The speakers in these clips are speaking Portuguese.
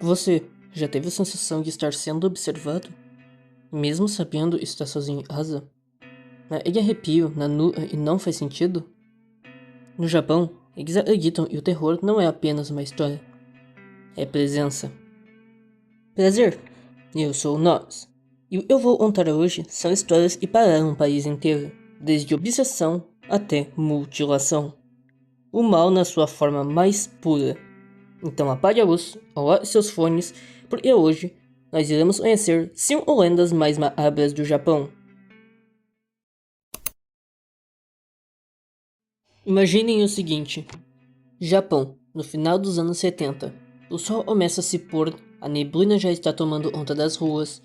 Você já teve a sensação de estar sendo observado? Mesmo sabendo estar sozinho em casa? Aquele arrepio na nuca e não faz sentido? No Japão, eles acreditam que o terror não é apenas uma história, é presença. Prazer, eu sou o Nós, e o que eu vou contar hoje são histórias que pararam um país inteiro, desde obsessão até mutilação. O mal na sua forma mais pura. Então apague a luz, coloque seus fones, porque hoje nós iremos conhecer 5 lendas mais macabras do Japão. Imaginem o seguinte: Japão, no final dos anos 70. O sol começa a se pôr, a neblina já está tomando conta das ruas.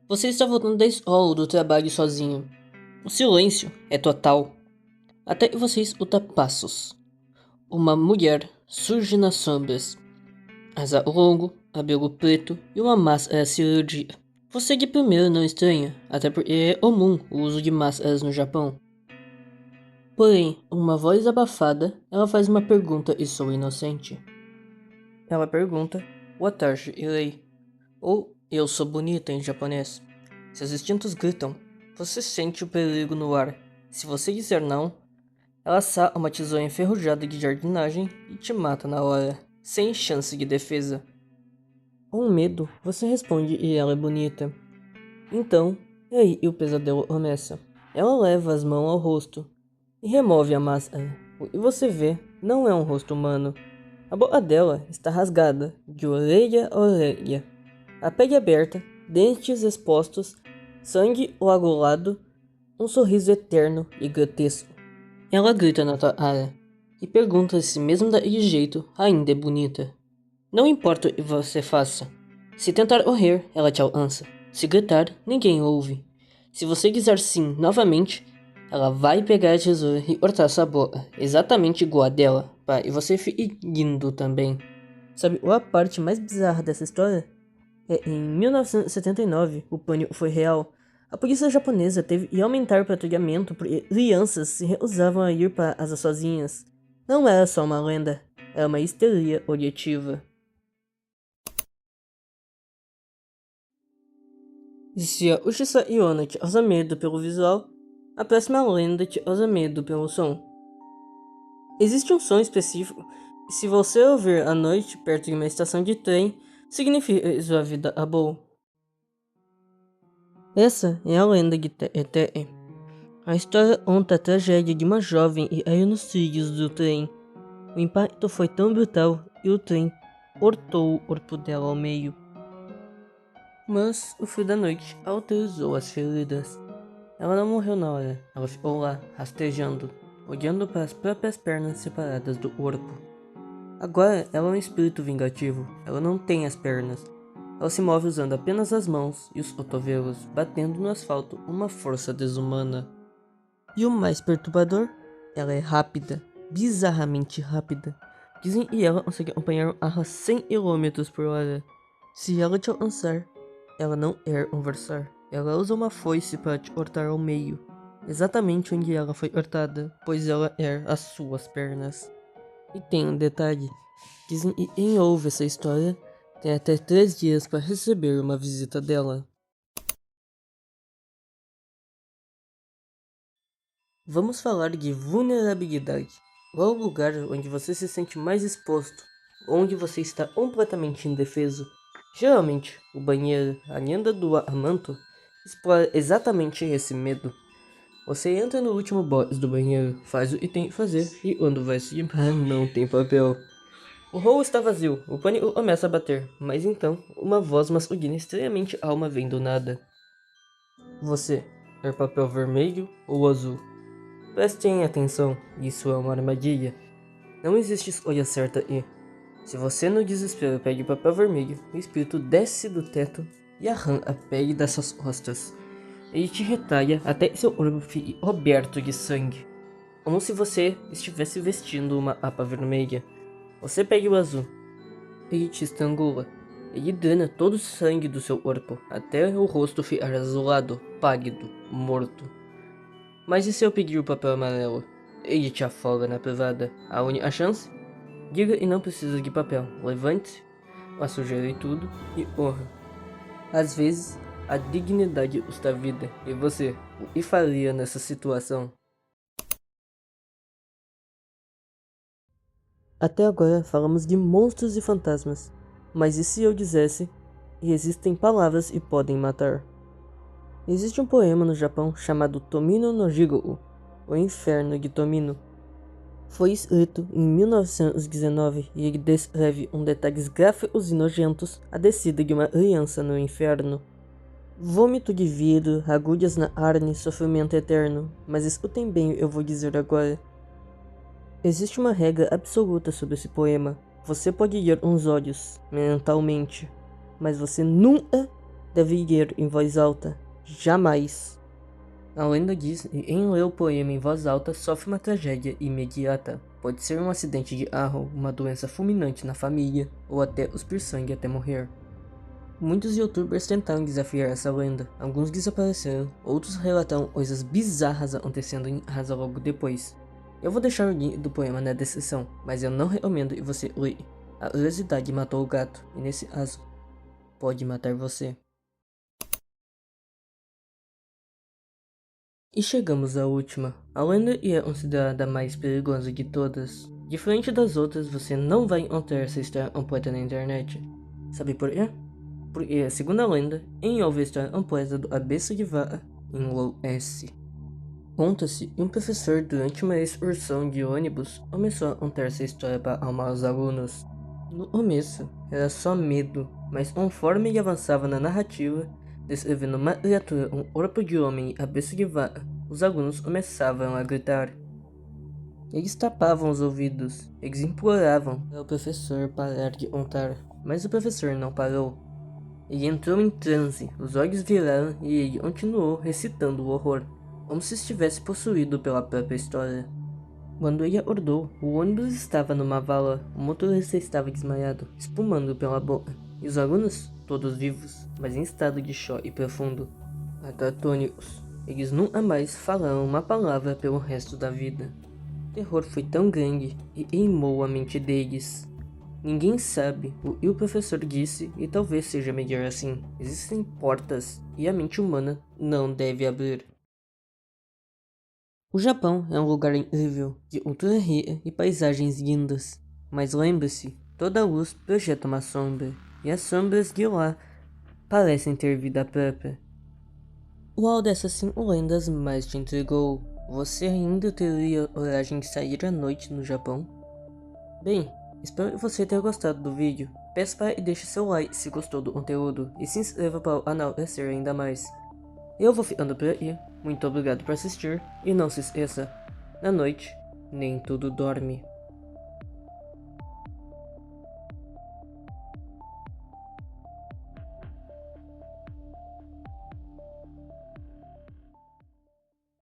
Você está voltando da escola ou do trabalho sozinho. O silêncio é total. Até que você escuta passos. Uma mulher surge nas sombras. Asa longo, cabelo preto e uma máscara cirúrgica. Você de primeiro não estranha, até porque é comum o uso de máscaras no Japão. Porém, uma voz abafada, ela faz uma pergunta e sou inocente. Ela pergunta, Watashi irei, ou eu sou bonita em japonês. Seus instintos gritam. Você sente o perigo no ar. Se você disser não, ela saca uma tesoura enferrujada de jardinagem e te mata na hora, sem chance de defesa. Com medo, você responde e ela é bonita. Então, e aí o pesadelo começa. Ela leva as mãos ao rosto e remove a máscara. O que você vê não é um rosto humano. A boca dela está rasgada, de orelha a orelha. A pele aberta, dentes expostos, sangue coagulado, um sorriso eterno e grotesco. Ela grita na tua cara e pergunta se mesmo daquele jeito ainda é bonita. Não importa o que você faça. Se tentar correr, ela te alcança. Se gritar, ninguém ouve. Se você dizer sim novamente, ela vai pegar a tesoura e cortar sua boca, exatamente igual a dela, e você fique lindo também. Sabe qual a parte mais bizarra dessa história? Em 1979, o pânico foi real. A polícia japonesa teve que aumentar o patrulhamento porque crianças se recusavam a ir para casa sozinhas. Não era só uma lenda, era uma histeria coletiva. Se a Ushisa Iona te causa medo pelo visual, a próxima lenda te causa medo pelo som. Existe um som específico e se você ouvir à noite perto de uma estação de trem, significa que sua vida acabou. Essa é a lenda de Te'e. A história conta a tragédia de uma jovem e caiu nos trilhos do trem. O impacto foi tão brutal que o trem cortou o corpo dela ao meio. Mas o frio da noite autorizou as feridas. Ela não morreu na hora, ela ficou lá, rastejando, olhando para as próprias pernas separadas do corpo. Agora ela é um espírito vingativo, ela não tem as pernas. Ela se move usando apenas as mãos e os cotovelos, batendo no asfalto uma força desumana. E o mais perturbador? Ela é rápida, bizarramente rápida. Dizem que ela consegue acompanhar um carro a 100 km por hora. Se ela te alcançar, ela não quer conversar. Ela usa uma foice para te cortar ao meio, exatamente onde ela foi cortada, pois ela quer as suas pernas. E tem um detalhe: dizem que quem ouve essa história tem até 3 dias para receber uma visita dela. Vamos falar de vulnerabilidade. Qual é o lugar onde você se sente mais exposto, onde você está completamente indefeso? Geralmente, o banheiro, a lenda do amanto, explora exatamente esse medo. Você entra no último box do banheiro, faz o que tem que fazer e quando vai se limpar não tem papel. O rolo está vazio, o pânico começa a bater, mas então uma voz masculina estranhamente alma vem do nada. Você quer papel vermelho ou azul? Prestem atenção, isso é uma armadilha. Não existe escolha certa e, se você no desespero pede papel vermelho, o espírito desce do teto e arranca a pele das suas costas. Ele te retalha até que seu corpo fique coberto de sangue, como se você estivesse vestindo uma capa vermelha. Você pega o azul. Ele te estrangula. Ele drena todo o sangue do seu corpo, até o rosto ficar azulado, pálido, morto. Mas e se eu pedir o papel amarelo? Ele te afoga na privada. A única chance? Diga e não precisa de papel. Levante-se. a sujeira e tudo, e honra. Às vezes, a dignidade custa vida. E você, o que faria nessa situação? Até agora falamos de monstros e fantasmas, mas e se eu dissesse que existem palavras e podem matar? Existe um poema no Japão chamado Tomino no Jigou, o Inferno de Tomino. Foi escrito em 1919 e ele descreve com detalhes gráficos e nojentos a descida de uma criança no inferno. Vômito de vidro, agulhas na carne, sofrimento eterno, mas escutem bem o que eu vou dizer agora. Existe uma regra absoluta sobre esse poema. Você pode ler com os olhos, mentalmente, mas você nunca deve ler em voz alta. Jamais. A lenda diz que quem lê o poema em voz alta sofre uma tragédia imediata. Pode ser um acidente de carro, uma doença fulminante na família, ou até cuspir sangue até morrer. Muitos youtubers tentaram desafiar essa lenda, alguns desapareceram, outros relataram coisas bizarras acontecendo em casa logo depois. Eu vou deixar o link do poema na descrição, mas eu não recomendo que você leia. A curiosidade matou o gato, e nesse caso, pode matar você. E chegamos à última. A lenda é considerada a mais perigosa de todas. Diferente das outras, você não vai encontrar essa história completa na internet. Sabe por quê? Porque, segundo a lenda, quem ouve a história completa do Cabeça de Vaca enlouquece. Conta-se que um professor, durante uma excursão de ônibus, começou a contar essa história para acalmar os alunos. No começo, era só medo, mas conforme ele avançava na narrativa, descrevendo uma criatura com corpo de homem e cabeça de vaca, os alunos começavam a gritar. Eles tapavam os ouvidos, eles imploravam para o professor parar de contar, mas o professor não parou. Ele entrou em transe, os olhos viraram e ele continuou recitando o horror, como se estivesse possuído pela própria história. Quando ele acordou, o ônibus estava numa vala, o motorista estava desmaiado, espumando pela boca, e os alunos, todos vivos, mas em estado de choque profundo, catatônicos. Eles nunca mais falaram uma palavra pelo resto da vida. O terror foi tão grande e queimou a mente deles. Ninguém sabe o que o professor disse e talvez seja melhor assim. Existem portas e a mente humana não deve abrir. O Japão é um lugar incrível, de cultura rica e paisagens lindas. Mas lembre-se, toda luz projeta uma sombra, e as sombras de lá parecem ter vida própria. Qual dessas 5 lendas mais te intrigou? Você ainda teria coragem de sair à noite no Japão? Bem, espero que você tenha gostado do vídeo. Peço para que deixe seu like se gostou do conteúdo e se inscreva para o canal crescer ainda mais. Eu vou ficando por aqui, muito obrigado por assistir e não se esqueça, na noite nem tudo dorme.